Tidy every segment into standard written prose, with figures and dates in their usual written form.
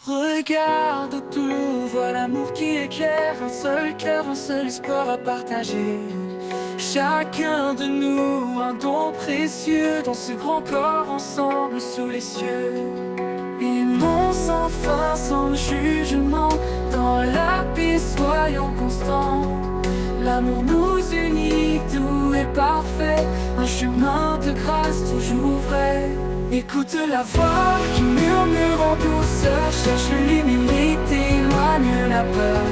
Regarde autour, vois l'amour qui éclaire, un seul cœur, un seul espoir à partager. Chacun de nous, un don précieux, dans ce grand corps ensemble sous les cieux. Aimons sans fin, sans jugement, dans la paix soyons constants. L'amour nous unit, tout est parfait, un chemin de grâce toujours vrai. Écoute la voix qui murmure en douceur, cherche l'humilité, éloigne la peur.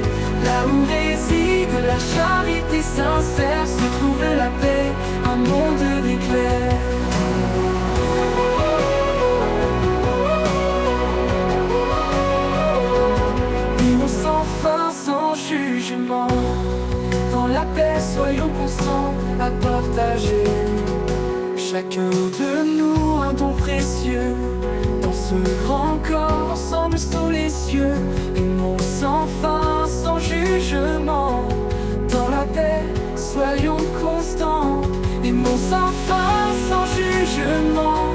Là où réside la charité sincère, se trouve la paix, un monde d'éclair. Vivons sans fin, sans jugement, dans la paix soyons constants à partager. Chacun de nous un don précieux, dans ce grand corps ensemble sous les cieux. Aimons sans fin, sans jugement, dans la paix soyons constants. Aimons sans fin, sans jugement,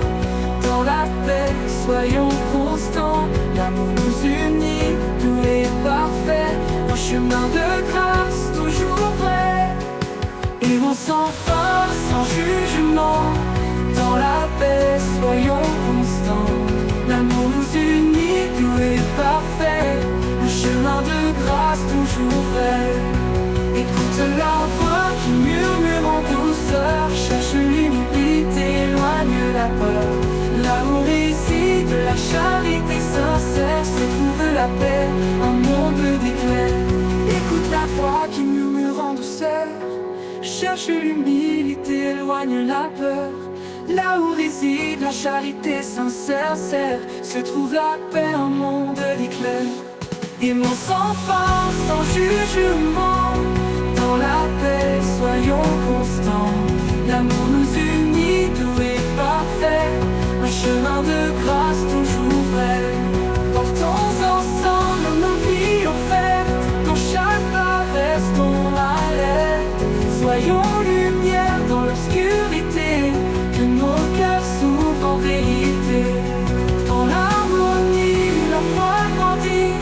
dans la paix soyons constants. L'amour nous unit, tout est parfait, un chemin de grâce toujours vrai. Aimons sans fin, sans jugement, dans la paix soyons constants. L'amour nous unit, tout est parfait, le chemin de grâce toujours vrai. Écoute la voix qui murmure en douceur, cherche l'humilité, éloigne la peur. Là où réside la charité sincère, se trouve la paix, un monde d'éclair. Écoute la voix qui murmure en douceur, cherche l'humilité, éloigne la peur. Là où réside la charité sincère, se trouve la paix, un monde d'éclair. Aimons sans fin, sans jugement, dans la paix soyons constants. L'amour nous unit, tout est parfait, un chemin de grâce toujours vrai. Portons ensemble nos vies offertes, dans chaque pas restons alerte. Soyons lumière dans l'obscurité, que nos cœurs s'ouvrent en vérité. Dans l'harmonie, la foi grandit,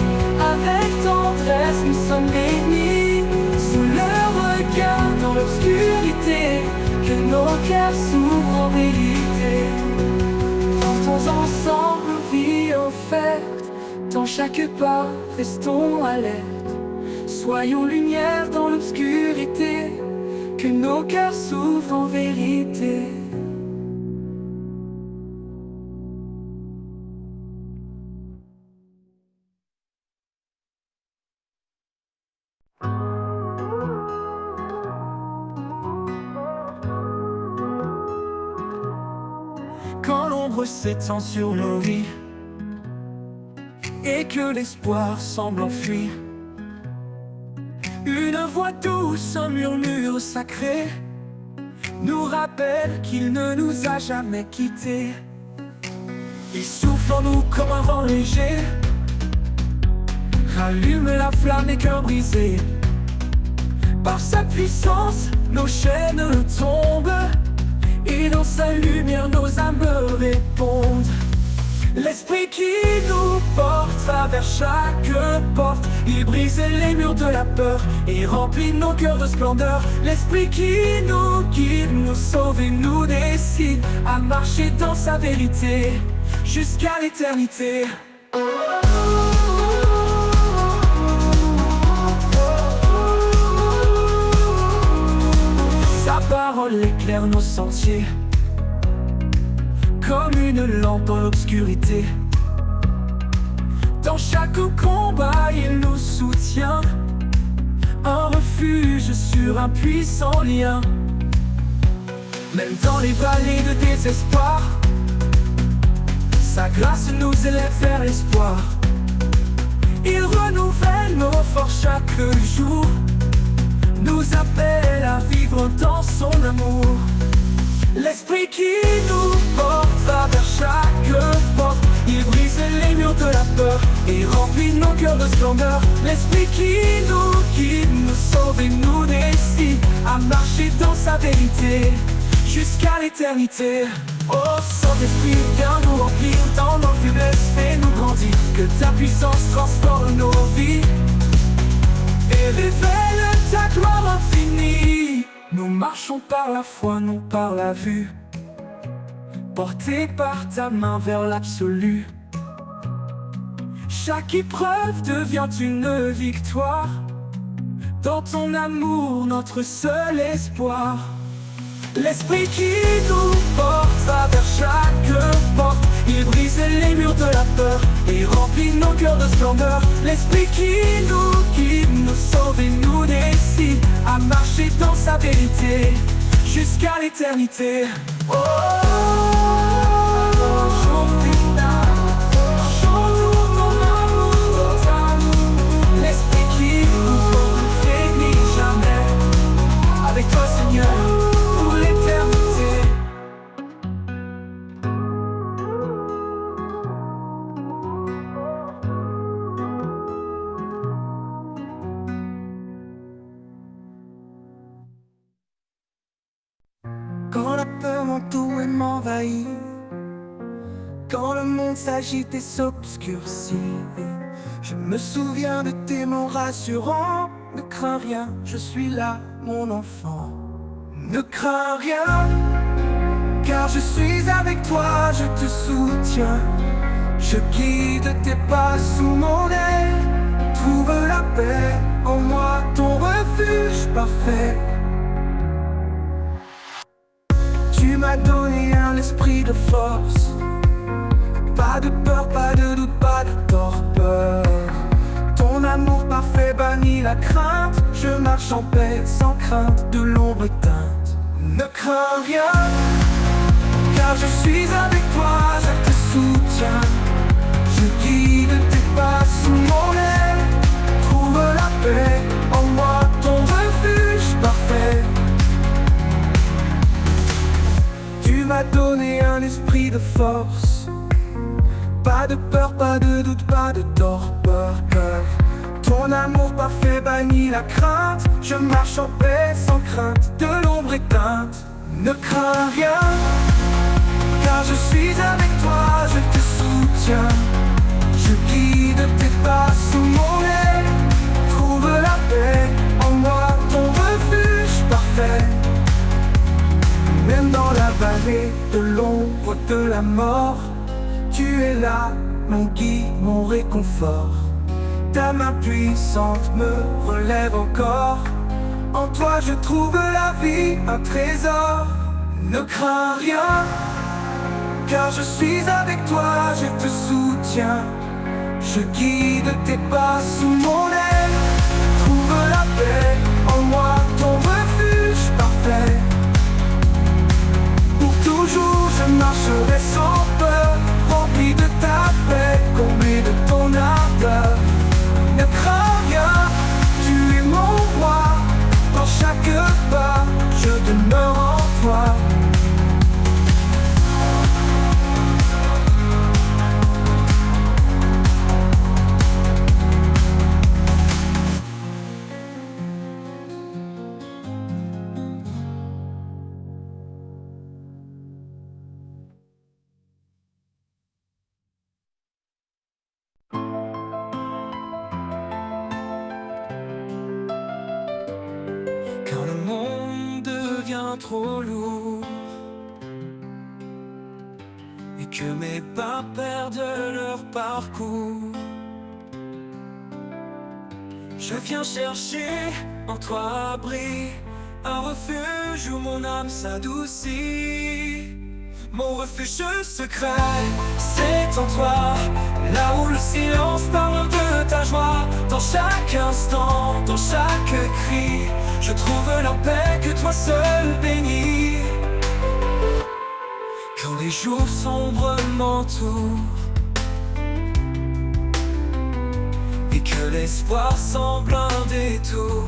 avec tendresse nous sommes bénis. Sous le regard dans l'obscurité, que nos cœurs s'ouvrent en vérité. Portons ensemble nos vies offertes, dans chaque pas restons alertes. Soyons lumière dans l'obscurité, que nos cœurs s'ouvrent en vérité. Quand l'ombre s'étend sur nos vies et que l'espoir semble enfuir, une voix douce, un murmure sacré nous rappelle qu'il ne nous a jamais quittés. Il souffle en nous comme un vent léger, rallume la flamme des cœurs brisés. Par sa puissance, nos chaînes tombent, et dans sa lumière, nos âmes répondent. L'esprit qui nous porte va vers chaque porte. Il brise les murs de la peur et remplit nos cœurs de splendeur. L'esprit qui nous guide, nous sauve et nous décide à marcher dans sa vérité jusqu'à l'éternité. Sa parole éclaire nos sentiers, comme une lampe dans l'obscurité. Dans chaque combat, il nous soutient, un refuge sur un puissant lien. Même dans les vallées de désespoir, sa grâce nous élève vers l'espoir. Il renouvelle nos forces chaque jour, nous appelle à vivre dans son amour. L'esprit qui nous porte va vers chaque porte. Il brise les murs de la peur et remplit nos cœurs de splendeur. L'esprit qui nous guide, nous sauve et nous décide à marcher dans sa vérité jusqu'à l'éternité. Oh Saint-Esprit, viens nous remplir dans nos faiblesses, fais-nous grandir. Que ta puissance transforme nos vies et révèle ta gloire infinie. Nous marchons par la foi, non par la vue, portés par ta main vers l'absolu. Chaque épreuve devient une victoire. Dans ton amour, notre seul espoir. L'esprit qui nous porte va vers chaque porte. Il brise les murs de la peur et remplit nos cœurs de splendeur. L'esprit qui nous guide, nous sauve et nous décide à marcher dans sa vérité jusqu'à l'éternité. Oh, jour final, chantons ton amour, l'esprit qui nous porte ne faiblit jamais. Avec toi Seigneur, pour l'éternité. Quand la peur m'entoure et m'envahit, quand le monde s'agite et s'obscurcit, je me souviens de tes mots rassurants. Ne crains rien, je suis là, mon enfant. Ne crains rien, car je suis avec toi, je te soutiens. Je guide tes pas sous mon aile. Trouve la paix en moi, ton refuge parfait. Tu m'as donné un esprit de force. Pas de peur, pas de doute, pas de torpeur. Ton amour parfait bannit la crainte. Je marche en paix sans crainte de l'ombre éteinte. Ne crains rien, car je suis avec toi, je te soutiens. Je guide tes pas sous mon aile. Trouve la paix en moi, ton refuge parfait. Tu m'as donné un esprit de force. Pas de peur, pas de doute, pas de torpeur. Ton amour parfait bannit la crainte. Je marche en paix sans crainte de l'ombre éteinte. Ne crains rien, car je suis avec toi, je te soutiens. Je guide tes pas sous mon aile. Trouve la paix en moi, ton refuge parfait. Même dans la vallée de l'ombre de la mort, tu es là, mon guide, mon réconfort. Ta main puissante me relève encore. En toi je trouve la vie, un trésor. Ne crains rien, car je suis avec toi, je te soutiens. Je guide tes pas sous mon aile. Trouve la paix en moi, ton refuge parfait. Pour toujours je marcherai sans peur, rempli de ta paix, comblé de ton ardeur. Ne crains rien, tu es mon roi. Dans chaque pas, je demeure en toi. Quand le monde devient trop lourd et que mes pas perdent leur parcours, je viens chercher en toi abri, un refuge où mon âme s'adoucit. Mon refuge secret, c'est en toi, là où le silence parle de ta joie. Dans chaque instant, dans chaque cri, je trouve la paix que toi seul bénis. Quand les jours sombres m'entourent et que l'espoir semble un détour,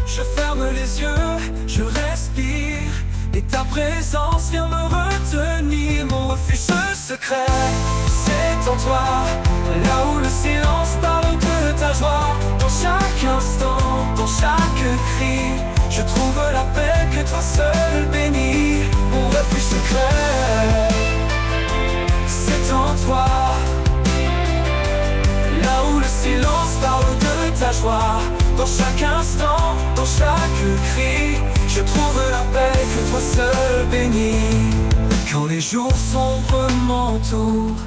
je ferme les yeux, je respire, et ta présence vient me retenir. Mon refuge secret, c'est en toi, là où le silence parle de ta joie. Dans chaque instant, dans chaque cri, je trouve la paix que que toi seul bénis. Mon refuge secret, c'est en toi. Là où le silence parle de ta joie, dans chaque instant, dans chaque cri, je trouve la paix que toi seul bénis. Quand les jours sombres m'entourent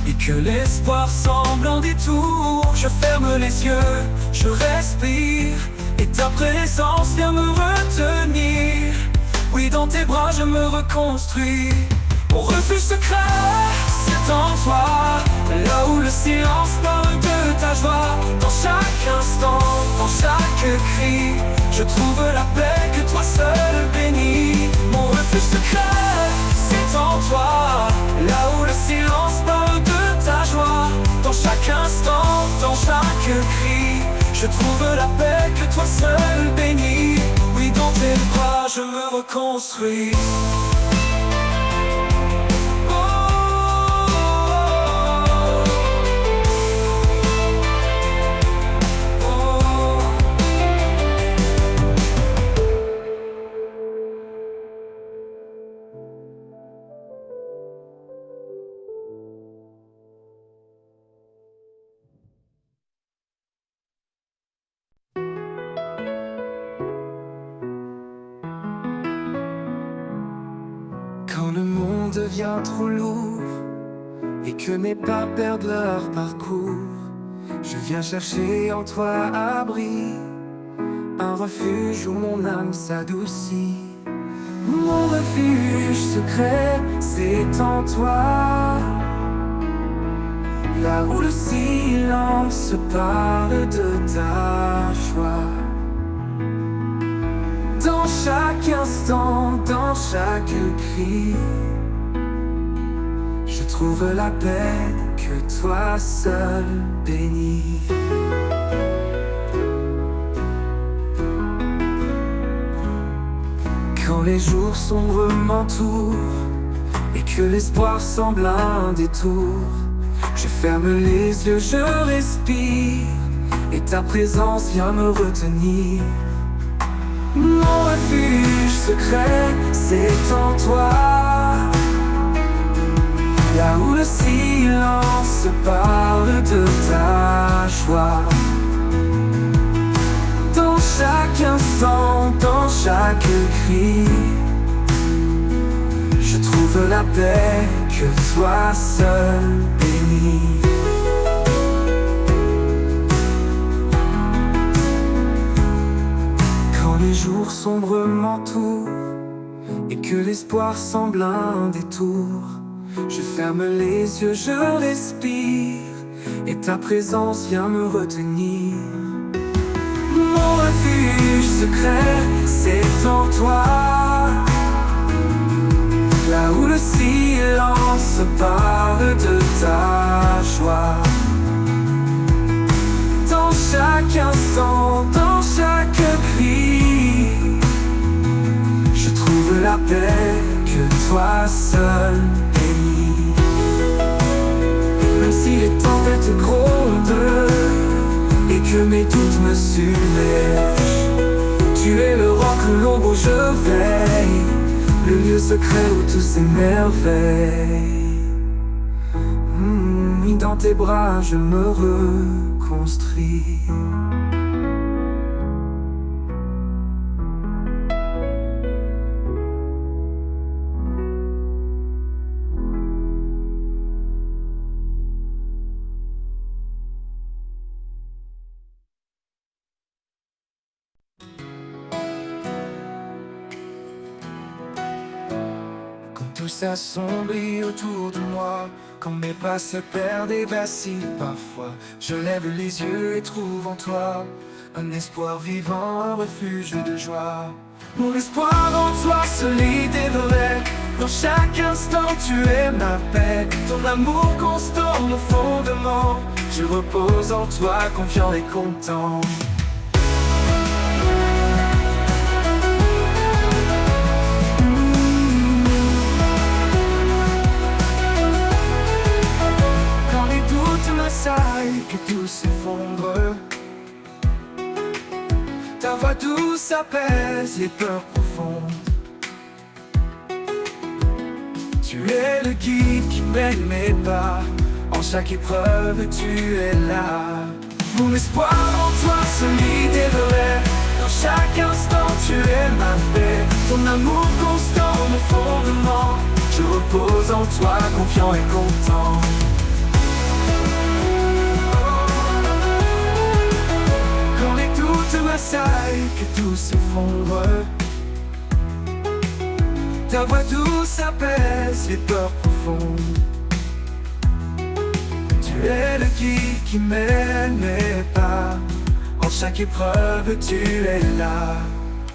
et que l'espoir semble en détour, je ferme les yeux, je respire, et ta présence vient me retenir. Oui, dans tes bras je me reconstruis. Mon refuge secret, c'est en toi. Là où le silence parle de ta joie, dans chaque instant, dans chaque cri, je trouve la paix que toi seul bénis. Mon refuge secret, c'est en toi. Là où le silence parle de ta joie, dans chaque instant, dans chaque cri, je trouve la paix que toi seul bénis. Oui, dans tes bras je me reconstruis. Quand le monde devient trop lourd et que mes pas perdent leur parcours, je viens chercher en toi abri, un refuge où mon âme s'adoucit. Mon refuge secret, c'est en toi. Là où le silence parle de ta joie, dans chaque instant, dans chaque cri, je trouve la paix que toi seul bénis. Quand les jours sombres m'entourent et que l'espoir semble un détour, je ferme les yeux, je respire, et ta présence vient me retenir. Mon refuge secret, c'est en toi. Là où le silence parle de ta joie, dans chaque instant, dans chaque cri, je trouve la paix que toi seul bénis. Les jours sombres m'entourent et que l'espoir semble un détour, je ferme les yeux, je respire, et ta présence vient me retenir. Mon refuge secret, c'est en toi. Là où le silence parle de ta joie, dans chaque instant, dans chaque cri, je trouve la paix que toi seul bénis. Même si les tempêtes grondent et que mes doutes me submergent, tu es le roc, l'ombre où je veille, le lieu secret où tout s'émerveille. Dans tes bras je me reconstruis. Tout s'assombrit autour de moi, quand mes pas se perdent et vacillent parfois. Je lève les yeux et trouve en toi un espoir vivant, un refuge de joie. Mon espoir en toi solide et vrai, dans chaque instant tu es ma paix. Ton amour constant, mon fondement, je repose en toi, confiant et content. Que tout s'effondre, ta voix douce apaise les peurs profondes. Tu es le guide qui mène mes pas. En chaque épreuve, tu es là. Mon espoir en toi, solide et vrai. Dans chaque instant, tu es ma paix. Ton amour constant, mon fondement. Je repose en toi, confiant et content. Quand les doutes m'assaillent, que tout s'effondre, ta voix douce apaise les peurs profondes. Tu es le guide qui mène mes pas. En chaque épreuve, tu es là.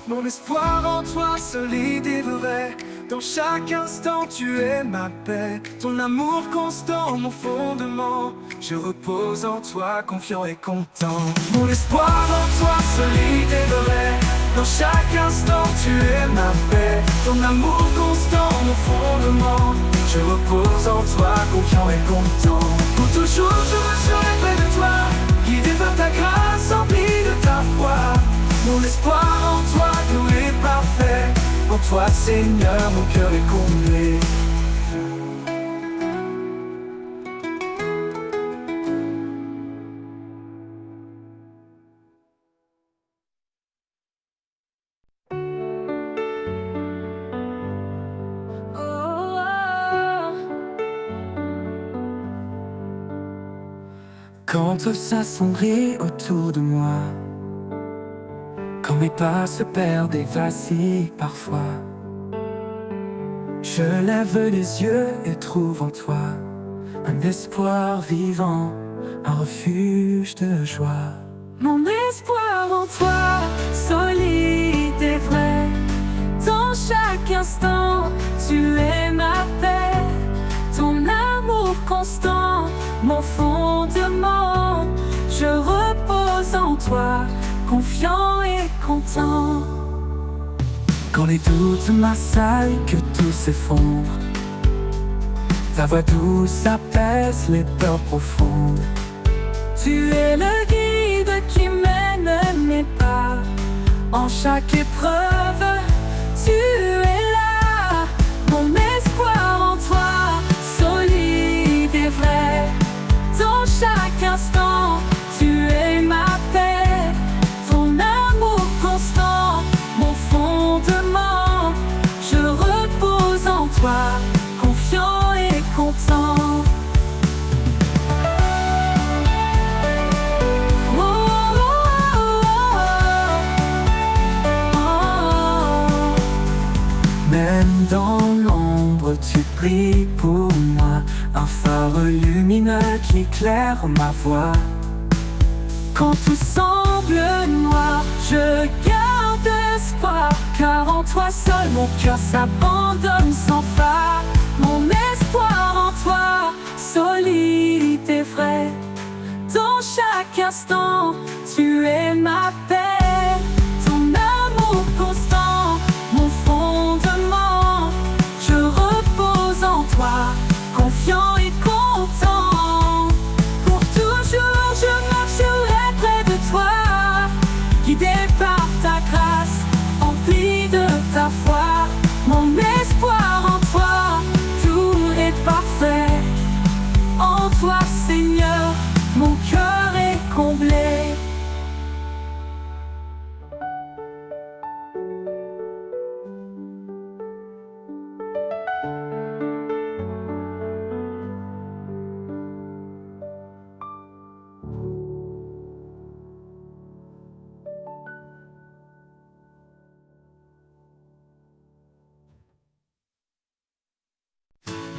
Mon espoir en toi, solide et vrai. Dans chaque instant, tu es ma paix. Ton amour constant, mon fondement. Je repose en toi, confiant et content. Mon espoir en toi, solide et vrai. Dans chaque instant, tu es ma paix. Ton amour constant, mon fondement. Je repose en toi, confiant et content. Pour toujours, je serai près de toi, guidé par ta grâce, empli de ta foi. Mon espoir en toi, tout est parfait. En toi, Seigneur, mon cœur est comblé. Quand tout s'assombrit autour de moi, quand mes pas se perdent et vacillent parfois, je lève les yeux et trouve en toi un espoir vivant, un refuge de joie. Mon espoir en toi, solide et vrai. Dans chaque instant, tu es ma paix. Ton amour constant, mon fondement. Je repose en toi, confiant et content. Quand les doutes m'assaillent, que tout s'effondre, ta voix douce apaise les peurs profondes. Tu es le guide qui mène mes pas. En chaque épreuve, tu es là. Mon espoir en toi, solide et vrai. Dans chaque instant, tu es ma paix. Ton amour constant, mon fondement. Je repose en toi, confiant et content. Même dans l'ombre, tu brilles pour moi. Un phare lumineux qui éclaire ma voie. Quand tout semble noir, je garde espoir. Car en toi seul, mon cœur s'abandonne sans phare. Mon espoir en toi, solide et vrai. Dans chaque instant, tu es ma paix. Ton amour constant, mon fondement. Je repose en toi, confiant et content. Pour toujours, je marcherai près de toi, guidé par ta grâce, empli de ta foi. Mon espoir en toi, tout est parfait. En toi, Seigneur, mon cœur est comblé.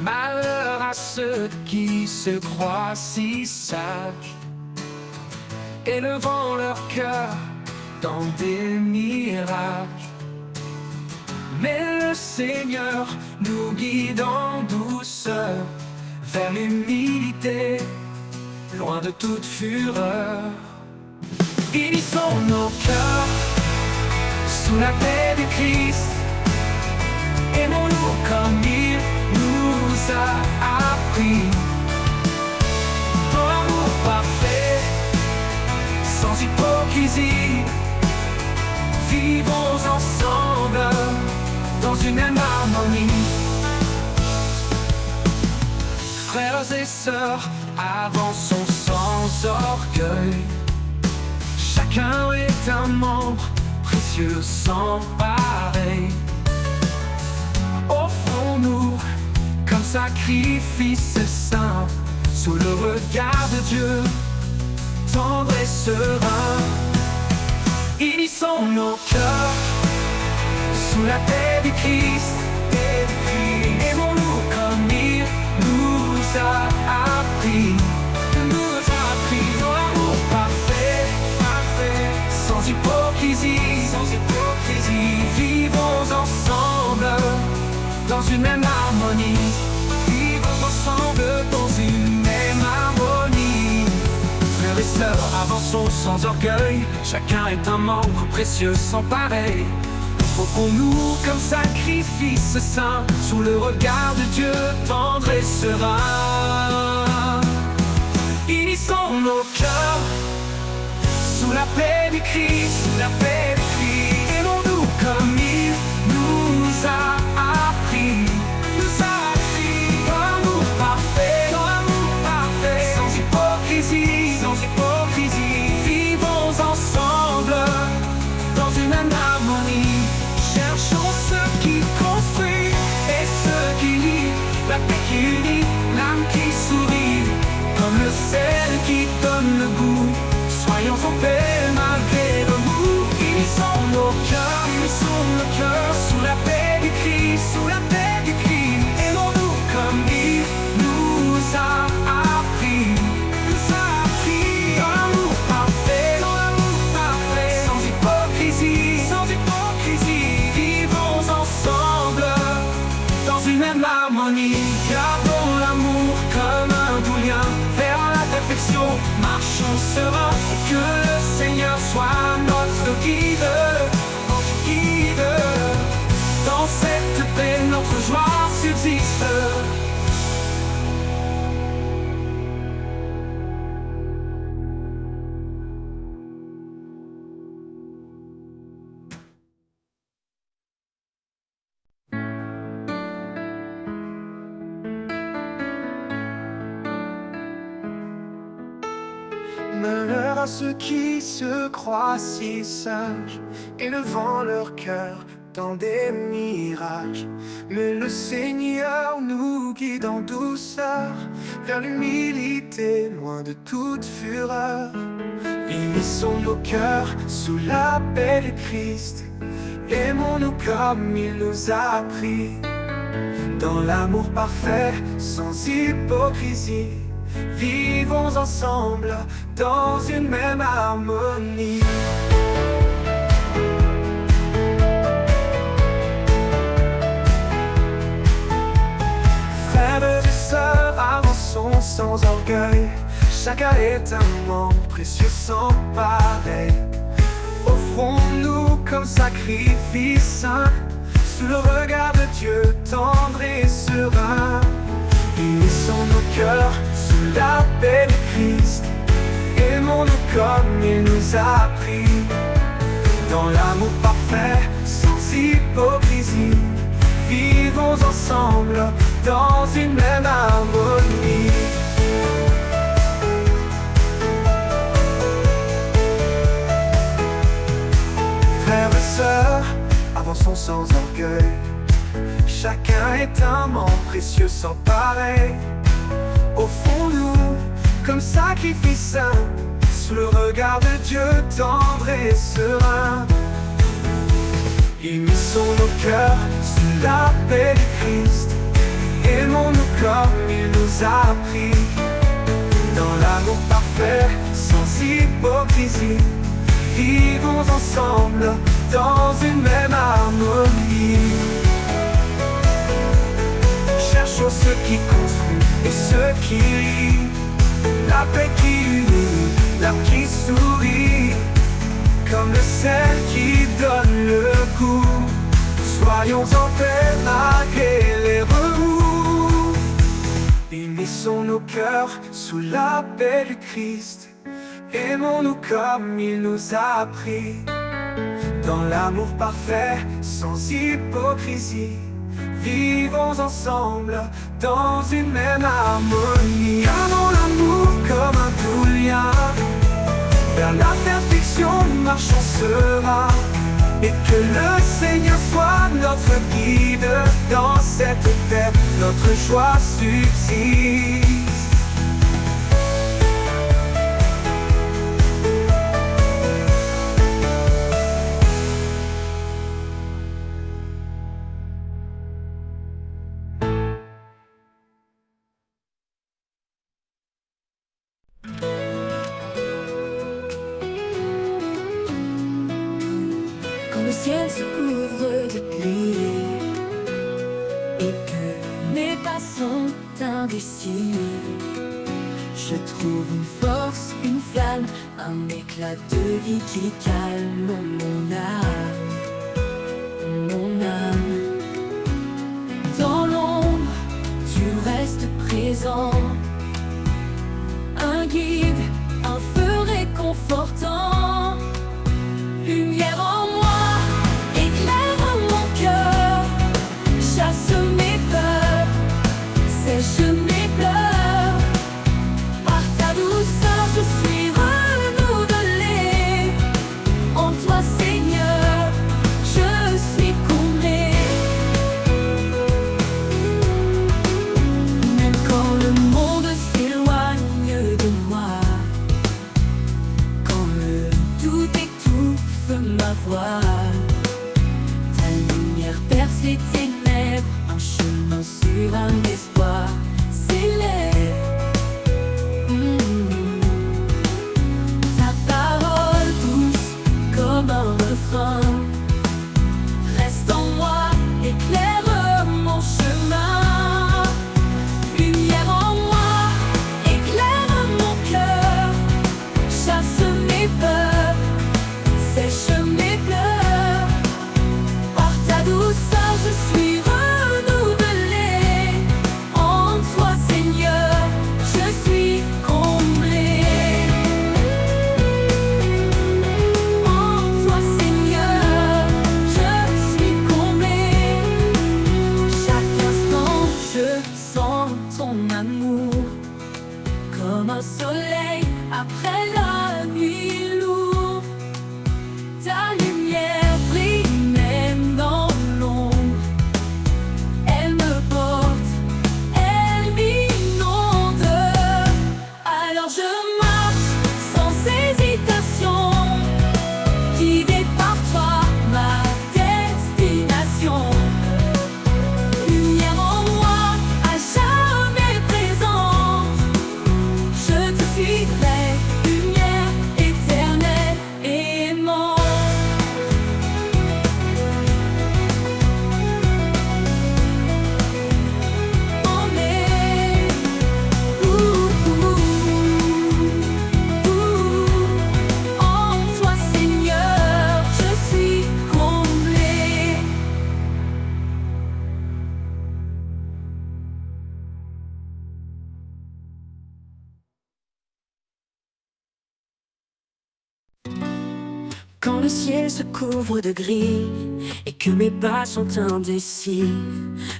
Malheur à ceux qui se croient si sages, élevant leur cœur dans des mirages. Mais le Seigneur nous guide en douceur vers l'humilité, loin de toute fureur. Unissons nos cœurs sous la paix de Christ. Aimons-nous comme il nous a appris. Dans l'amour parfait, sans hypocrisie, vivons ensemble dans une même harmonie. Frères et sœurs, avançons sans orgueil. Chacun est un membre précieux sans pareil. Offrons-nous comme sacrifice saint, sous le regard de Dieu, tendre et serein. Unissons nos cœurs sous la paix du Christ. Aimons-nous comme il nous a appris. Dans l'amour parfait, sans hypocrisie. Vivons ensemble dans une même harmonie. Vivons ensemble dans une même harmonie. Frères et sœurs, avançons sans orgueil. Chacun est un membre précieux sans pareil. Offrons-nous comme sacrifice saint, sous le regard de Dieu, tendre et serein. Unissons nos cœurs sous la paix du Christ. Aimons-nous comme il nous a appris. Dans l'amour parfait, sans hypocrisie. Vivons ensemble dans une même harmonie. Cherchons ce qui construit et ce qui lie, la paix qui unit, l'âme qui sourit, comme le sel qui donne le goût. Soyons en paix malgré le mou. Unissons nos cœurs sous la paix du Christ. Aimons-nous comme il nous a appris. Dans l'amour parfait, sans hypocrisie. Vivons ensemble dans une même harmonie. Gardons l'amour comme un doux lien vers la perfection. Marchons sereins, que le Seigneur soit notre guide. Dans cette paix, notre joie subsiste. Malheur à ceux qui se croient si sages, élevant leur cœur dans des mirages. Mais le Seigneur nous guide en douceur vers l'humilité, loin de toute fureur. Unissons nos cœurs sous la paix du Christ. Aimons-nous comme il nous a appris. Dans l'amour parfait, sans hypocrisie. Vivons ensemble dans une même harmonie. Frères et sœurs, avançons sans orgueil. Chacun est un membre précieux sans pareil. Offrons-nous comme sacrifice saint, sous le regard de Dieu, tendre et serein. Unissons nos cœurs sous la paix du Christ. Aimons-nous comme il nous a appris. Dans l'amour parfait, sans hypocrisie. Vivons ensemble dans une même harmonie. Frères et sœurs, avançons sans orgueil. Chacun est un membre précieux sans pareil. Offrons-nous comme sacrifice saint, sous le regard de Dieu, tendre et serein. Unissons nos cœurs sous la paix du Christ. Aimons-nous comme il nous a appris. Dans l'amour parfait, sans hypocrisie. Vivons ensemble dans une même harmonie. Cherchons ce qui construit et ce qui lie, la paix qui unit, l'âme qui sourit, comme le sel qui donne le goût. Soyons en paix malgré les remous. Unissons nos cœurs sous la paix du Christ. Aimons-nous comme il nous a appris. Dans l'amour parfait, sans hypocrisie. vivons ensemble dans une même harmonie. Gardons l'amour comme un doux lien, vers la perfection marchons serein. Et que le Seigneur soit notre guide dans cette terre, notre joie subsiste. Quand le ciel se couvre de pluie et que mes pas sont indécis, je trouve une force, une flamme, un éclat de vie qui calme mon âme, mon âme. Dans l'ombre, tu restes présent, un guide, un feu réconfortant, lumière en moi, éclaire mon cœur, chasse mes peurs, sèche mes pleurs. Par ta douceur, je suis renouvelée. En toi, Seigneur, je suis comblée. Même quand le monde s'éloigne de moi, quand le doute étouffe ma voix, ta lumière perce les ténèbres, un chemin sur un espoir s'élève. Ta parole douce comme un refrain reste en moi, éclaire mon chemin. Lumière en moi, éclaire mon cœur, chasse mes peurs, sèche mes pleurs. Par ta douceur, je suis renouvelée. En toi, Seigneur, je suis comblée. En toi, Seigneur, je suis comblée. Chaque instant, je sens ton amour comme un soleil après la nuit lourde. Ta lumière brille même dans l'ombre. Elle me porte, elle m'inonde. Alors je marche sans hésitation, guidée par toi, ma destination. Lumière en moi, à jamais présente, je te suivrai, lumière éternelle et aimante. Emmenée, en toi, Seigneur, je suis comblée. Quand le ciel se couvre de gris et que mes pas sont indécis,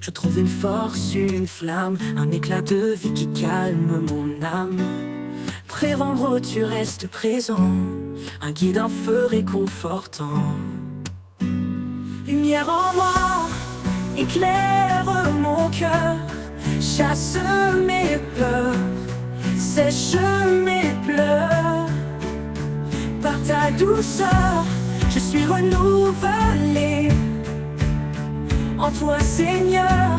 je trouve une force, une flamme, un éclat de vie qui calme mon âme. Près en haut, tu restes présent, un guide, un feu réconfortant. Lumière en moi, éclaire mon cœur, chasse mes peurs, sèche mes pleurs. Par ta douceur, je suis renouvelée. En toi, Seigneur,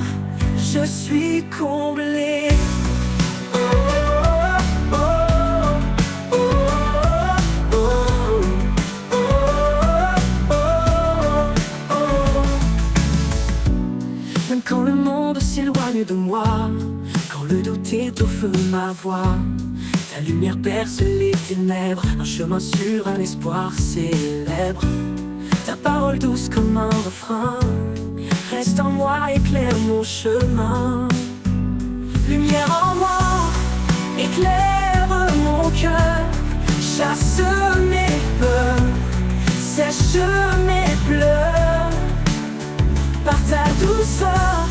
je suis comblée. Même quand le monde s'éloigne de moi, quand le doute étouffe ma voix, ta lumière perce les ténèbres, un chemin sur un espoir célèbre. Ta parole douce comme un refrain reste en moi, éclaire mon chemin. Lumière en moi, éclaire mon cœur, chasse mes peurs, sèche mes pleurs. Par ta douceur,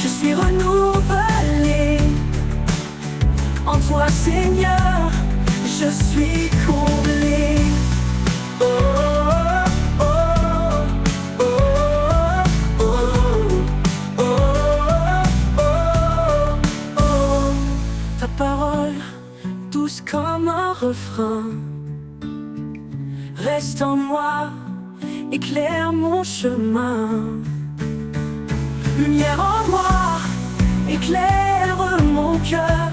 je suis renouvelé. En toi, Seigneur, je suis comblé. Oh, oh, oh, oh, oh, oh, oh. Ta parole, douce comme un refrain, reste en moi, éclaire mon chemin. Lumière en moi, éclaire mon cœur,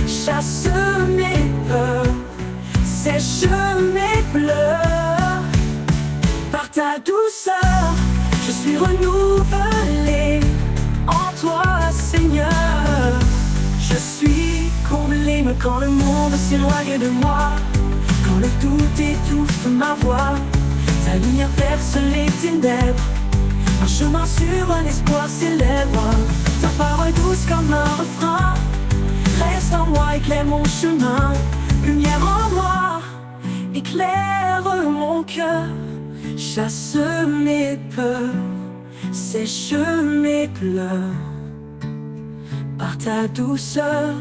chasse mes peurs, sèche mes pleurs. Par ta douceur, je suis renouvelé. En toi, Seigneur, je suis comblé. Mais quand le monde s'éloigne de moi, quand le doute étouffe ma voix, ta lumière perce les ténèbres. Un chemin sur un espoir célèbre. Ta parole douce comme un refrain, reste en moi, éclaire mon chemin. Lumière en moi, éclaire mon cœur, chasse mes peurs, sèche mes pleurs. Par ta douceur,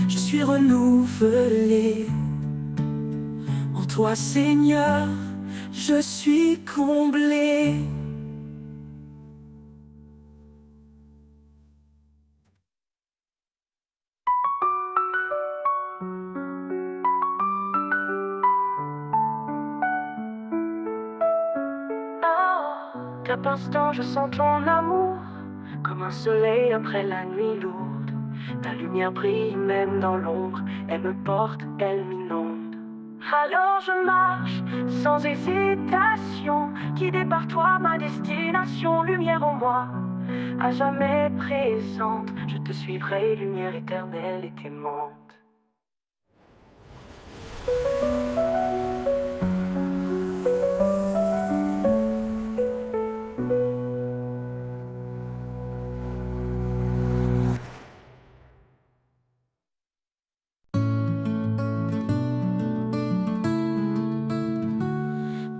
je suis renouvelé. En toi, Seigneur, je suis comblé. Chaque instant je sens ton amour, comme un soleil après la nuit lourde. Ta lumière brille même dans l'ombre, elle me porte, elle m'inonde. Alors je marche sans hésitation, guidé par toi ma destination. Lumière en moi, à jamais présente, je te suivrai, lumière éternelle et aimante.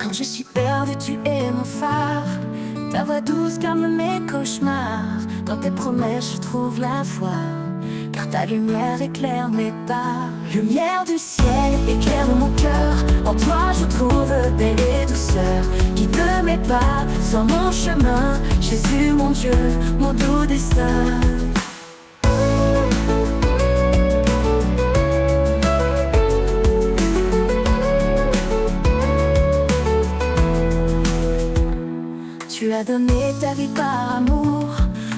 Quand je suis perdue, tu es mon phare. Ta voix douce calme mes cauchemars. Dans tes promesses, je trouve la foi, car ta lumière éclaire mes pas. Lumière du ciel, éclaire mon cœur. En toi, je trouve paix et douceur. Guide mes pas sur mon chemin. Jésus, mon Dieu, mon doux destin. Tu as donné ta vie par amour,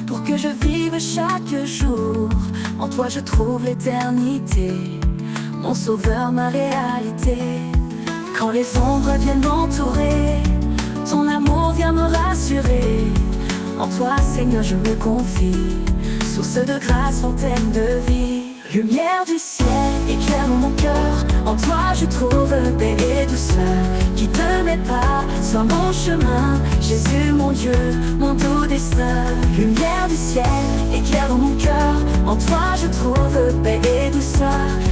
pour que je vive chaque jour. En toi je trouve l'éternité, mon sauveur, ma réalité. Quand les ombres viennent m'entourer, ton amour vient me rassurer. En toi, Seigneur, je me confie, source de grâce, fontaine de vie. Lumière du ciel, éclaire mon cœur. En toi je trouve paix et douceur. Guide mes pas sur mon chemin. Jésus, mon Dieu, mon doux destin. Lumière du ciel, éclaire mon cœur. En toi je trouve paix et douceur.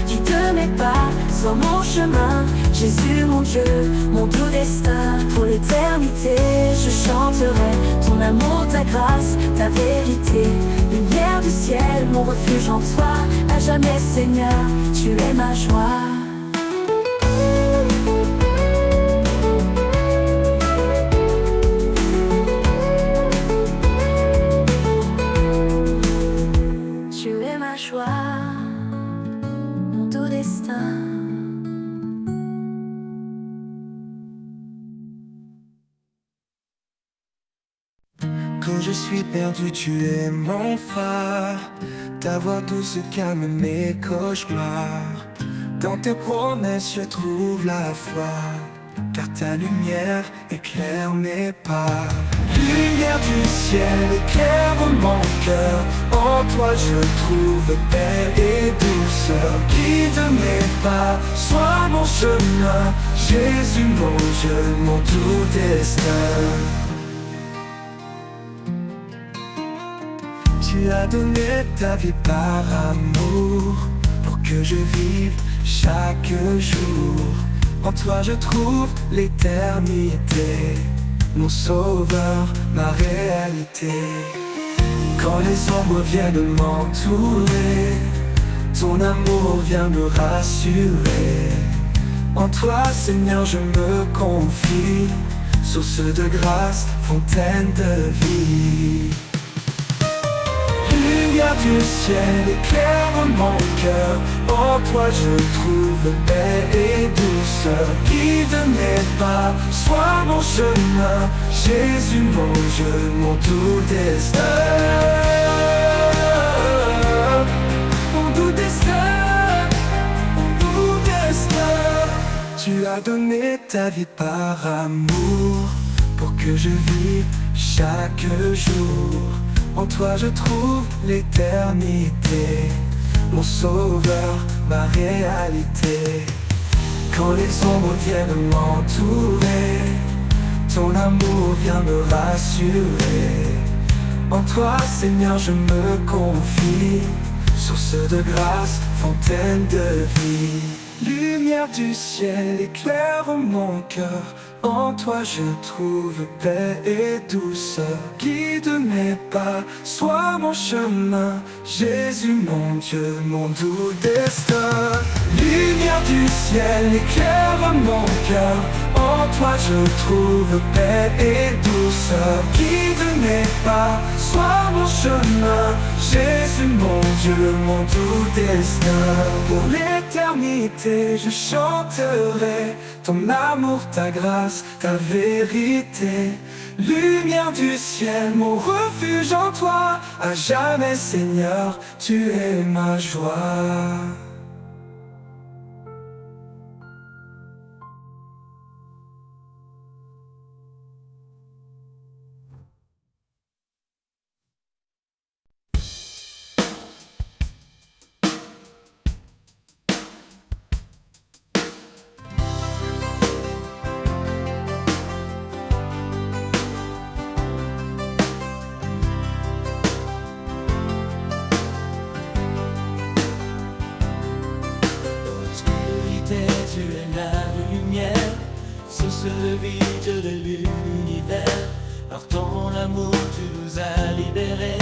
Guide mes pas sur mon chemin. Jésus, mon Dieu, mon doux destin. Pour l'éternité, je chanterai ton amour, ta grâce, ta vérité. Lumière du ciel, mon refuge en toi. À jamais, Seigneur, tu es ma joie. Tu es ma joie, mon doux destin. Quand je suis perdu, tu es mon phare. Ta voix douce calme mes cauchemars. Dans tes promesses, je trouve la foi, car ta lumière éclaire mes pas. Lumière du ciel, éclaire mon cœur. En toi je trouve paix et douceur. Guide mes pas, sois mon chemin. Jésus, mon Dieu, mon doux destin. Tu as donné ta vie par amour, pour que je vive chaque jour. En toi je trouve l'éternité, mon sauveur, ma réalité. Quand les ombres viennent m'entourer, ton amour vient me rassurer. En toi, Seigneur, je me confie, source de grâce, fontaine de vie. Lumière du ciel éclaire mon cœur, en toi je trouve paix et douceur. Guide mes pas, sois mon chemin, Jésus mon Dieu, mon doux destin. Mon doux destin, mon doux destin. Tu as donné ta vie par amour, pour que je vive chaque jour. En toi je trouve l'éternité, mon sauveur, ma réalité. Quand les ombres viennent m'entourer, ton amour vient me rassurer. En toi, Seigneur, je me confie, source de grâce, fontaine de vie. Lumière du ciel éclaire mon cœur, en toi je trouve paix et douceur. Guide mes pas, sois mon chemin, Jésus mon Dieu, mon doux destin. Lumière du ciel éclaire mon cœur, en toi je trouve paix et douceur. Guide mes pas, sois mon chemin, Jésus mon Dieu, mon doux destin. Pour l'éternité je chanterai ton amour, ta grâce, ta vérité. Lumière du ciel, mon refuge en toi, à jamais Seigneur, tu es ma joie. Tu es la lumière, source de vie de l'univers. Par ton amour tu nous as libérés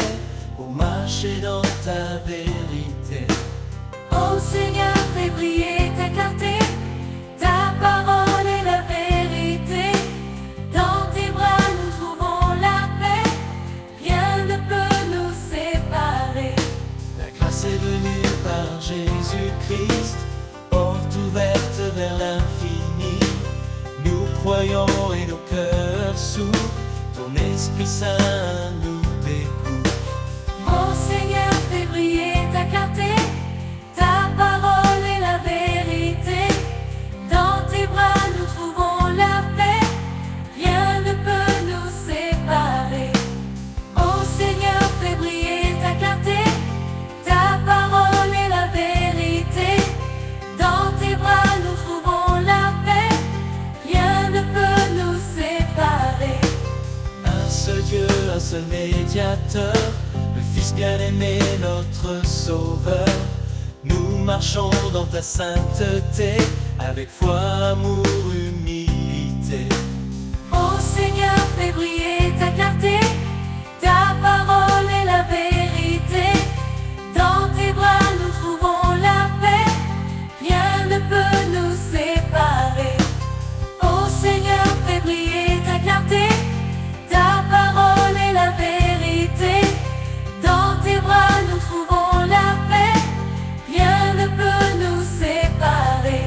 pour marcher dans ta vérité. Ô Seigneur, fais briller ta clarté, ta parole est la vérité. Dans tes bras nous trouvons la paix, rien ne peut nous séparer. La grâce est venue par Jésus-Christ, porte ouverte vers l'infini. Nous croyons et nos cœurs s'ouvrent, ton Esprit Saint nous découvre. Ô Seigneur, fais briller ta clarté, ta parole est la vérité. Dans tes bras nous trouvons la paix, rien ne peut nous séparer. Ô Seigneur, fais briller ta clarté, ta parole est la vérité. Dans tes bras nous trouvons la paix, rien ne peut nous séparer. Un seul Dieu, un seul médiateur, le Fils bien-aimé, notre Sauveur. Nous marchons dans ta sainteté, avec foi, amour, humilité. Ô Seigneur, fais briller ta clarté, ta parole est la vérité. Dans tes bras nous trouvons la paix, rien ne peut nous séparer. Ô Seigneur, fais briller ta clarté, ta parole est la vérité. Dans tes bras nous trouvons la paix, rien ne peut nous séparer.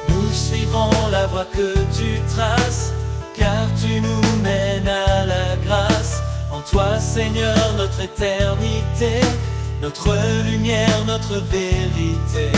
Nous suivrons la voie que tu traces, car tu nous mènes à la grâce. En toi, Seigneur, notre éternité, notre lumière, notre vérité.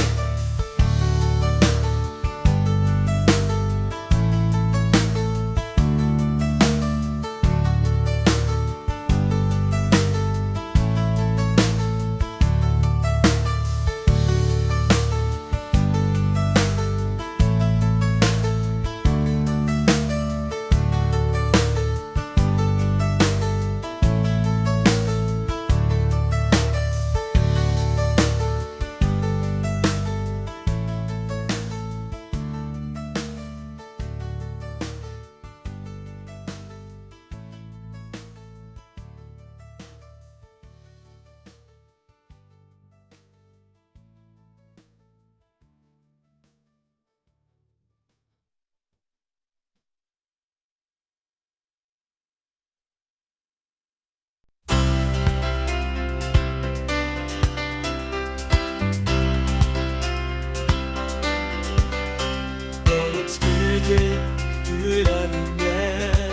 es la lumière,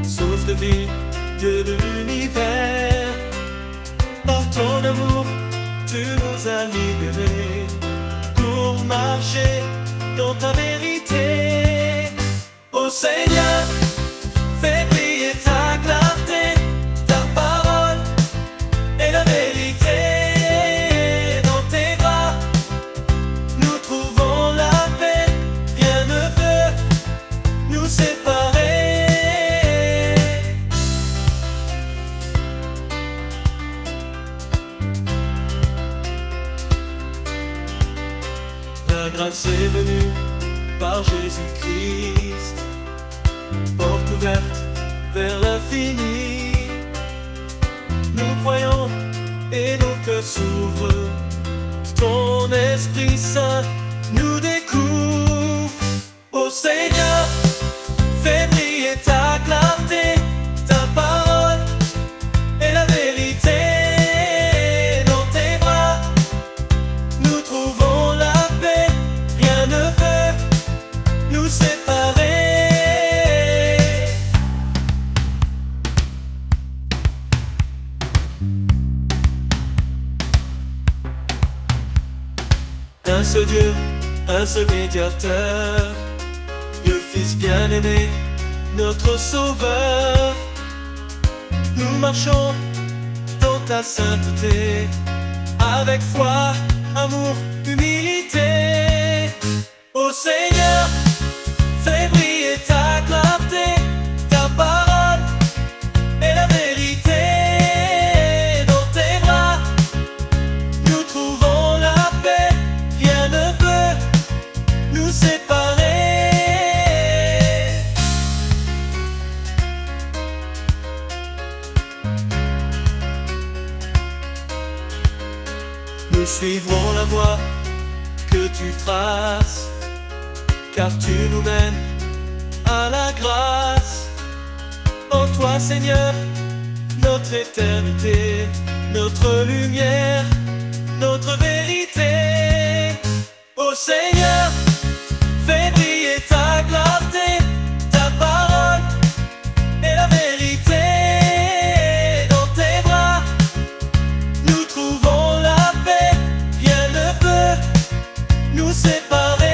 source de vie, Dieu de l'univers. Par ton amour, tu nous as libérés pour marcher dans ta vérité. Ô Seigneur, fais briller ta clarté, ta parole est la vérité. Dans tes bras, nous trouvons la paix, rien ne peut nous séparer. La grâce est venue par Jésus-Christ, porte ouverte vers l'infini. Nous croyons et nos cœurs s'ouvrent, ton Esprit Saint nous découvre. Ô Seigneur, fais briller ta clarté, ta parole est la vérité. Dans tes bras, nous trouvons la paix, rien ne peut nous séparer. Un seul Dieu, un seul médiateur, le Fils bien-aimé, notre Sauveur. Nous marchons dans ta sainteté, avec foi, amour, humilité. Ô Seigneur, fais briller ta clarté, ta parole est la vérité. Dans tes bras, nous trouvons la paix, rien ne peut nous séparer. Nous suivrons la voie que tu traces, car tu nous mènes à la grâce. En toi, Seigneur, notre éternité, notre lumière, notre vérité. Ô Seigneur, fais briller ta clarté, ta parole est la vérité. Dans tes bras, nous trouvons la paix, rien ne peut nous séparer.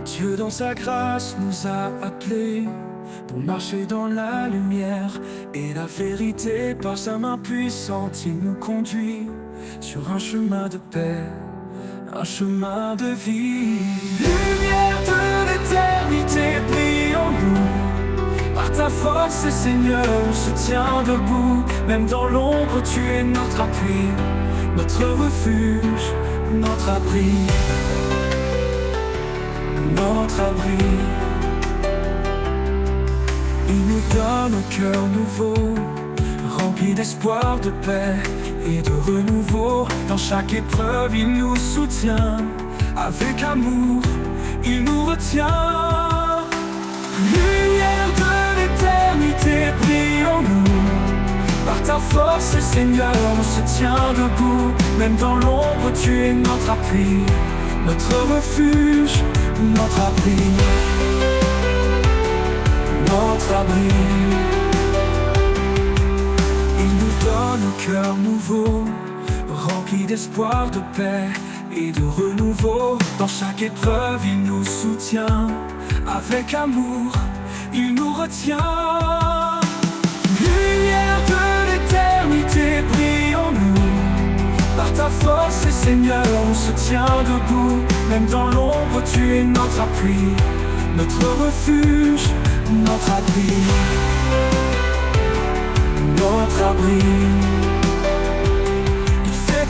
Dieu dans sa grâce nous a appelés pour marcher dans la lumière et la vérité. Par sa main puissante, il nous conduit sur un chemin de paix, un chemin de vie. Lumière de l'éternité, brille en nous. Par ta force, Seigneur, on se tient debout. Même dans l'ombre, tu es notre appui, notre refuge, notre abri. Notre abri, il nous donne un cœur nouveau, rempli d'espoir, de paix et de renouveau. Dans chaque épreuve, il nous soutient, avec amour, il nous retient. Lumière de l'éternité, brille en nous. Par ta force, Seigneur, on se tient debout. Même dans l'ombre, tu es notre appui, notre refuge, notre abri, notre abri. d'espoir, de paix et de renouveau. Dans chaque épreuve, il nous soutient. Avec amour, il nous retient. Lumière de l'éternité, brille en nous. Par ta force, Seigneur, on se tient debout. Même dans l'ombre, tu es notre appui, notre refuge, notre abri, notre abri.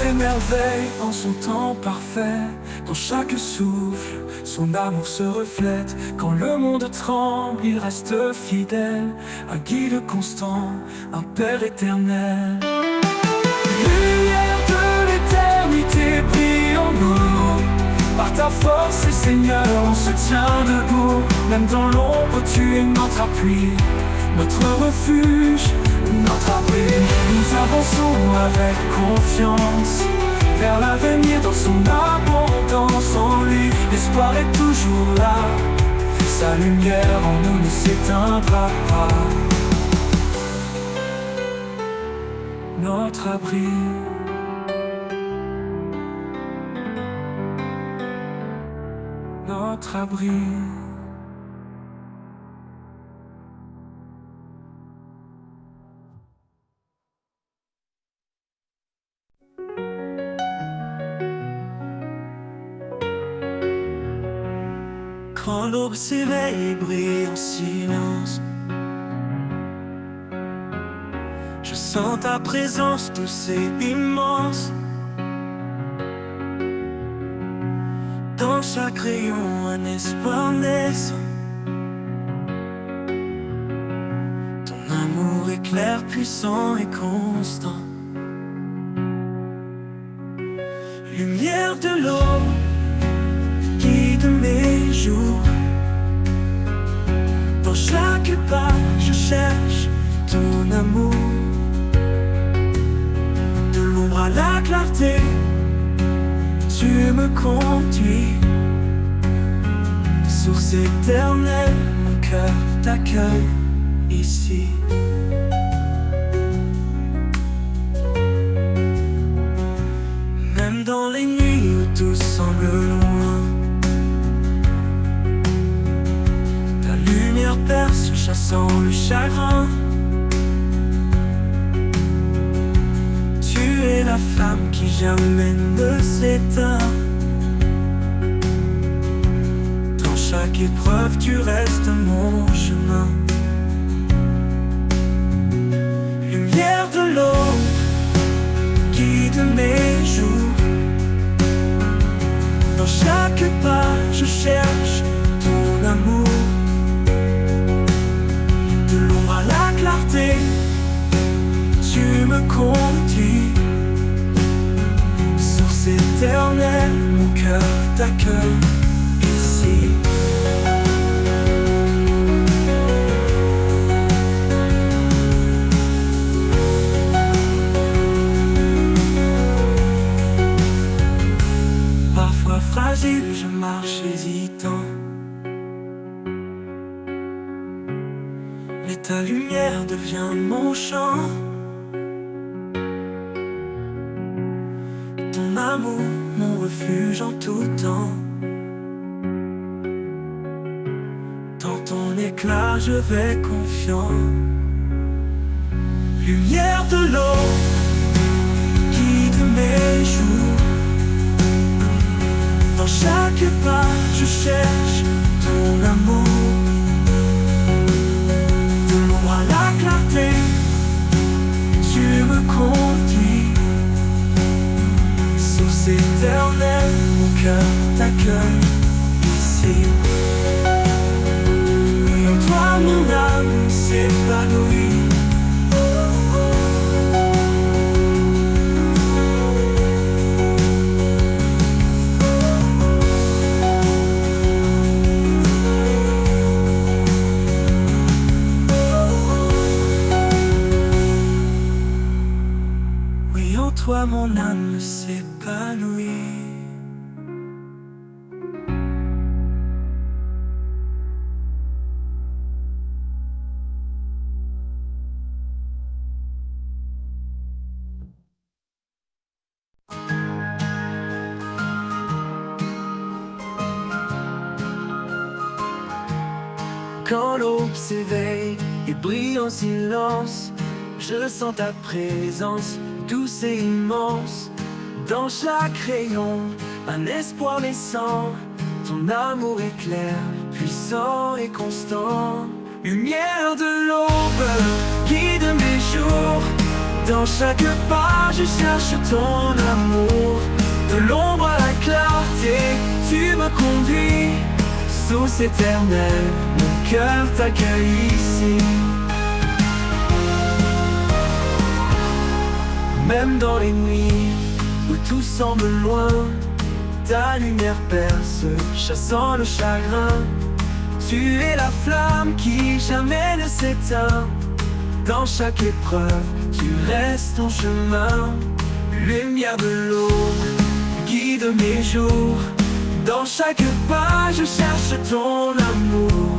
Des merveilles en son temps parfait. Dans chaque souffle, son amour se reflète. Quand le monde tremble, il reste fidèle. Un guide constant, un Père éternel. Lumière de l'éternité, brille en nous. Par ta force, Seigneur, on se tient debout. Même dans l'ombre, tu es notre appui, notre refuge, notre abri. Nous avançons avec confiance vers l'avenir dans son abondance. En lui, l'espoir est toujours là. Sa lumière en nous ne s'éteindra pas. Notre abri, notre abri. Quand l'aube s'éveille et brille en silence, je sens ta présence douce et immense. Dans chaque rayon, un espoir naissant. Ton amour est clair, puissant et constant. Lumière de l'aube, guide mes jours. Dans chaque pas, je cherche ton amour. De l'ombre à la clarté, tu me conduis. Source éternelle, mon cœur t'accueille ici. Même dans les nuits où tout semble loin, ta lumière perce, chassant le chagrin. Tu es la flamme qui jamais ne s'éteint. Dans chaque épreuve, tu restes mon chemin. Lumière de l'aube, guide mes jours. Dans chaque pas, je cherche ton amour. De l'ombre à la clarté, tu me conduis. Source éternelle, mon cœur t'accueille ici. Parfois fragile, je marche hésitant, mais ta lumière devient mon chant. Ton amour, mon refuge en tout temps. Dans ton éclat, je vais confiant. Lumière de l'aube, guide mes jours. Dans chaque pas, je cherche ton amour. De l'ombre à la clarté, tu me conduis. Source éternelle, mon cœur t'accueille ici. Et en toi, mon âme s'épanouit. Toi, mon âme s'épanouit. Quand l'aube s'éveille et brille en silence, je sens ta présence douce et immense. Dans chaque rayon, un espoir naissant. Ton amour est clair, puissant et constant. Lumière de l'aube, guide mes jours. Dans chaque pas, je cherche ton amour. De l'ombre à la clarté, tu me conduis. Source éternelle, mon cœur t'accueille ici. Même dans les nuits où tout semble loin, ta lumière perce, chassant le chagrin. Tu es la flamme qui jamais ne s'éteint. Dans chaque épreuve, tu restes en chemin. Lumière de l'aube, guide mes jours. Dans chaque pas, je cherche ton amour.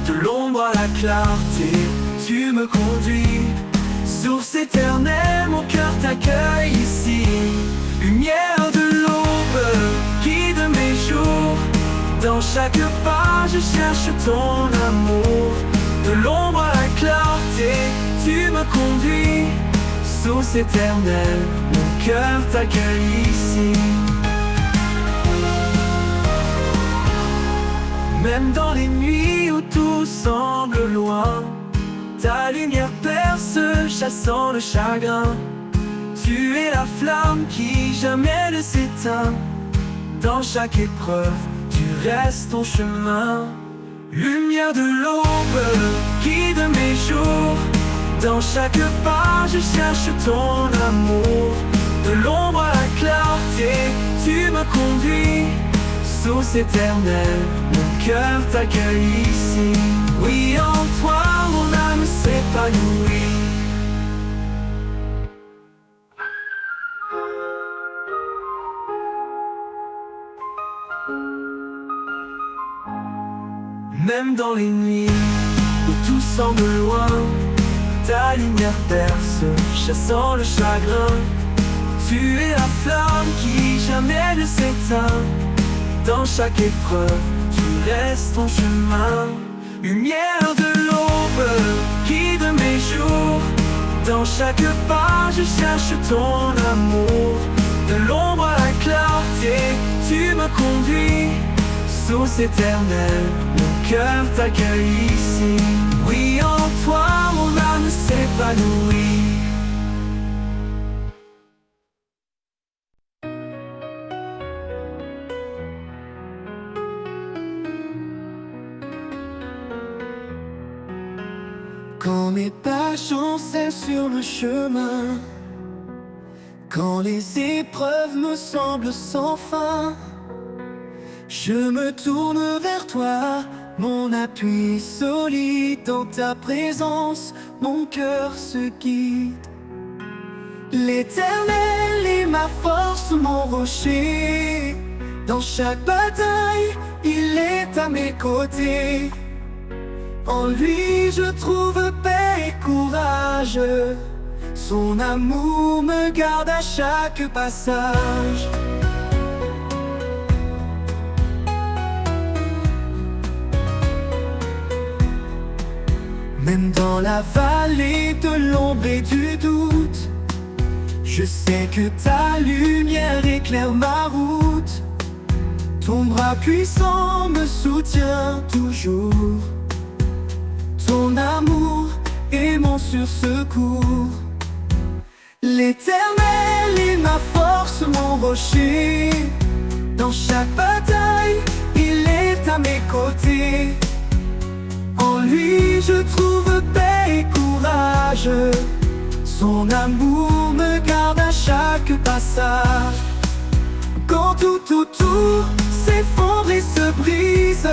De l'ombre à la clarté, tu me conduis. Source éternelle, mon cœur t'accueille ici. Lumière de l'aube, guide mes jours. Dans chaque pas, je cherche ton amour. De l'ombre à la clarté, tu me conduis. Source éternelle, mon cœur t'accueille ici. Même dans les nuits où tout semble loin, ta lumière perce, chassant le chagrin. Tu es la flamme qui jamais ne s'éteint. Dans chaque épreuve, tu restes ton chemin. Lumière de l'aube, guide mes jours. Dans chaque pas, je cherche ton amour. De l'ombre à la clarté, tu me conduis. Source éternelle, mon cœur t'accueille ici. Oui, en toi, mon âme s'épanouit. Même dans les nuits où tout semble loin, ta lumière perce, chassant le chagrin. Tu es la flamme qui jamais ne s'éteint. Dans chaque épreuve, tu restes ton chemin. Lumière de l'aube, guide mes jours. Dans chaque pas, je cherche ton amour. De l'ombre à la clarté, tu me conduis. Source éternelle, mon cœur t'accueille ici. Oui, en toi, mon âme s'épanouit. Quand mes pas chancellent sur le chemin, quand les épreuves me semblent sans fin, je me tourne vers toi, mon appui solide. Dans ta présence, mon cœur se guide. L'Éternel est ma force, mon rocher. Dans chaque bataille, il est à mes côtés. En lui je trouve paix et courage. Son amour me garde à chaque passage. Même dans la vallée de l'ombre et du doute, je sais que ta lumière éclaire ma route. Ton bras puissant me soutient toujours. Ton amour est mon sursecours. L'Éternel est ma force, mon rocher. Dans chaque bataille, il est à mes côtés. En lui je trouve paix et courage. Son amour me garde à chaque passage. Quand tout autour s'effondre et se brise,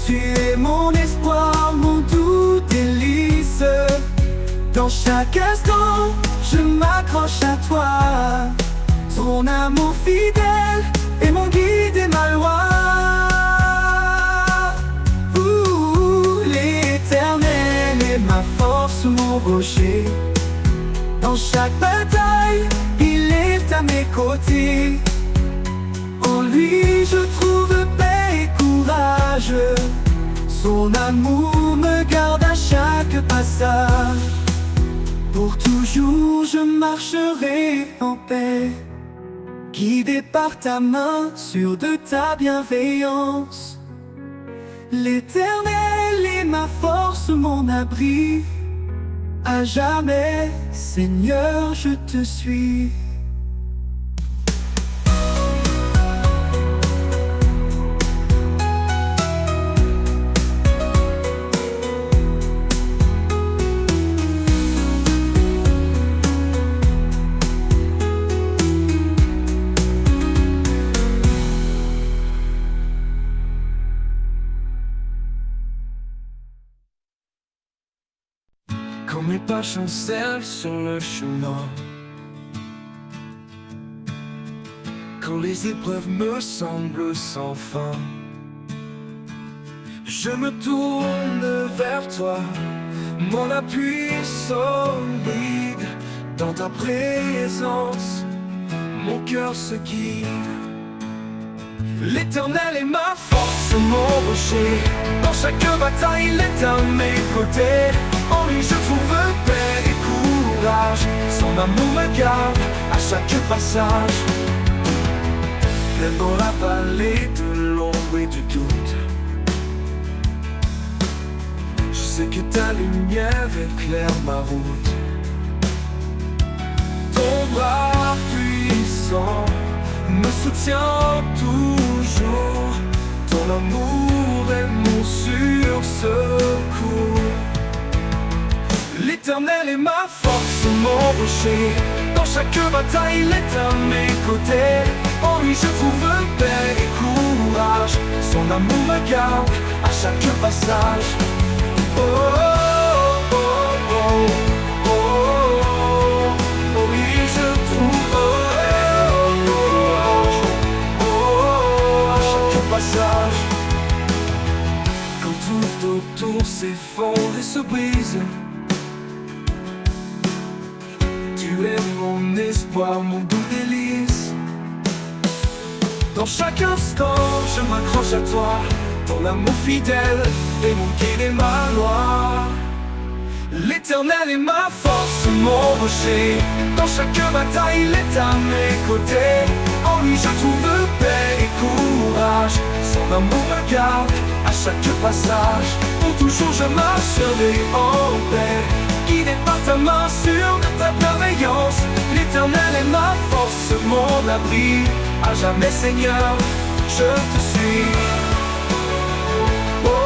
tu es mon espoir, mon doux délice. Dans chaque instant, je m'accroche à toi. Ton amour fidèle est mon guide et ma loi. L'Éternel est ma force, mon rocher. Dans chaque bataille, il est à mes côtés. En lui je trouve paix et courage. Son amour me garde à chaque passage. Pour toujours je marcherai en paix, guidé par ta main, sûr de ta bienveillance. L'Éternel est ma force, mon abri. À jamais, Seigneur, je te suis. Quand mes pas chancellent sur le chemin, quand les épreuves me semblent sans fin, je me tourne vers toi, mon appui solide. Dans ta présence, mon cœur se guide. L'Éternel est ma force, mon rocher. Dans chaque bataille, il est à mes côtés. En lui je trouve paix et courage. Son amour me garde à chaque passage. Même dans la vallée de l'ombre et du doute, je sais que ta lumière éclaire ma route. Ton bras puissant me soutient toujours. Ton amour est mon sûr secours. L'Éternel est ma force, mon rocher. Dans chaque bataille, il est à mes côtés. En lui je trouve paix et courage. Son amour me garde à chaque passage. Oh, oh, oh, oh, oh, oh, oh, oui, je trouve courage. Oh, oh, à chaque passage. Quand tout autour s'effondre et se brise, tu es mon espoir, mon doux délice. Dans chaque instant, je m'accroche à toi. Ton amour fidèle est mon guide et ma loi. L'Éternel est ma force, mon rocher. Dans chaque bataille, il est à mes côtés. En lui je trouve paix et courage. Son amour me garde à chaque passage. Pour toujours je marcherai en paix, guidé par ta main sûre de ta bienveillance. L'Éternel est ma force, mon abri. À jamais, Seigneur, je te suis. Oh, oh,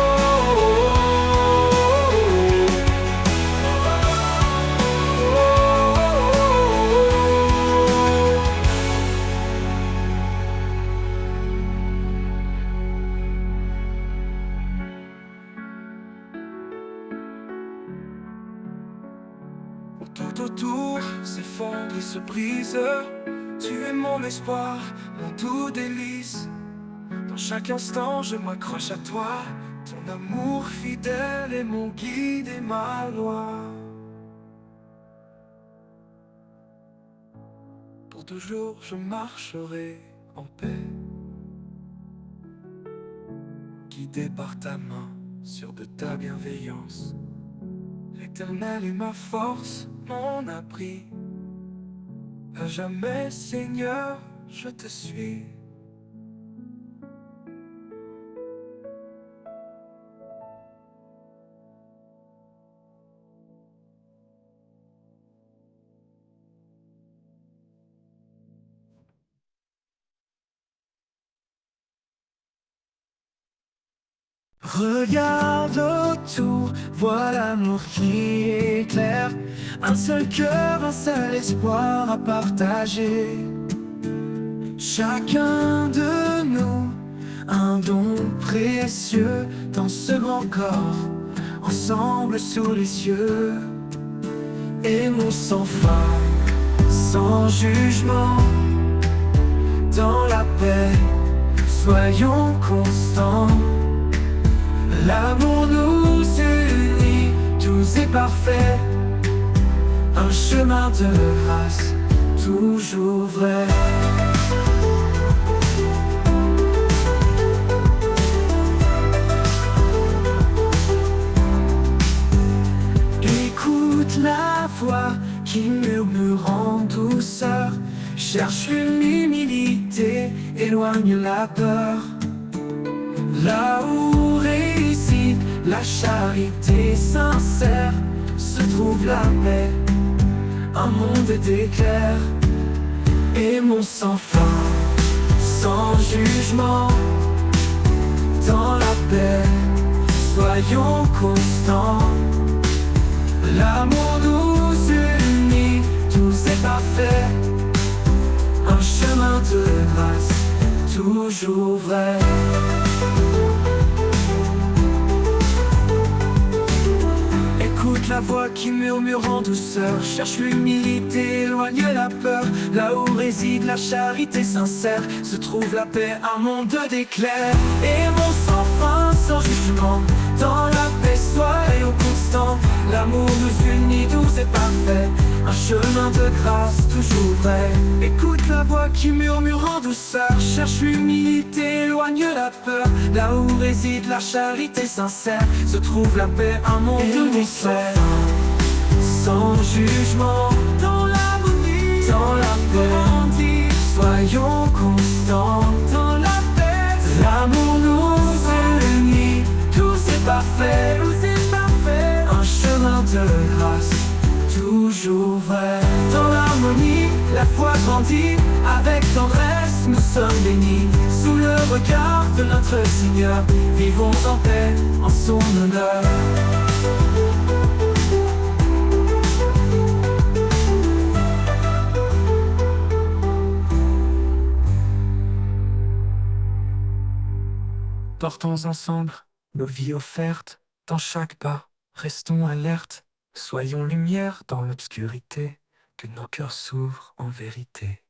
tout autour s'effondre et se brise. Tu es mon espoir, mon doux délice. Dans chaque instant je m'accroche à toi. Ton amour fidèle est mon guide et ma loi. Pour toujours je marcherai en paix, guidé par ta main, sûr de ta bienveillance. L'Éternel est ma force, mon abri. À jamais, Seigneur, je te suis. Regarde autour, vois l'amour qui éclaire. Un seul cœur, un seul espoir à partager. Chacun de nous, un don précieux dans ce grand corps, ensemble sous les cieux. Aimons sans fin, sans jugement, dans la paix, soyons constants. L'amour nous unit, doux et parfait, un chemin de grâce, toujours vrai. qui murmure en douceur cherche l'humilité, éloigne la peur. Là où réside la charité sincère se trouve la paix, un monde d'éclairs. Aimons sans fin, sans jugement, dans la paix, soyons constants. L'amour nous unit, tout est parfait, un chemin de grâce, toujours vrai. Écoute la voix qui murmure en douceur, cherche l'humilité, éloigne la peur. Là où réside la charité sincère se trouve la paix, un monde d'éclairs. Aimons sans fin, sans jugement, dans la paix soyons constants. L'amour nous unit, doux et parfait, un chemin de grâce toujours vrai. Écoute la voix qui murmure en douceur, cherche l'humilité, éloigne la peur. Là où réside la charité sincère se trouve la paix, un monde d'éclairs. Sans jugement, dans l'harmonie, dans la paix, soyons constants. Dans la paix, l'amour nous unit, tout c'est parfait, un chemin de grâce, toujours vrai. Dans l'harmonie, la foi grandit, avec tendresse nous sommes bénis. Sous le regard de notre Seigneur, vivons en paix, en son honneur. Portons ensemble nos vies offertes dans chaque pas, restons alertes, soyons lumière dans l'obscurité, que nos cœurs s'ouvrent en vérité.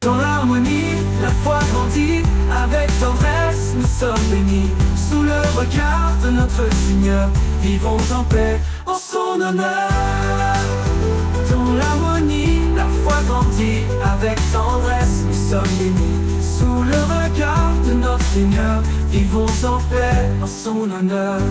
Dans l'harmonie, la foi grandit, avec tendresse nous sommes bénis. Sous le regard de notre Seigneur, vivons en paix, en son honneur. Dans l'harmonie, la foi grandit, avec tendresse nous sommes bénis. Sous le regard de notre Seigneur, vivons en paix, en son honneur.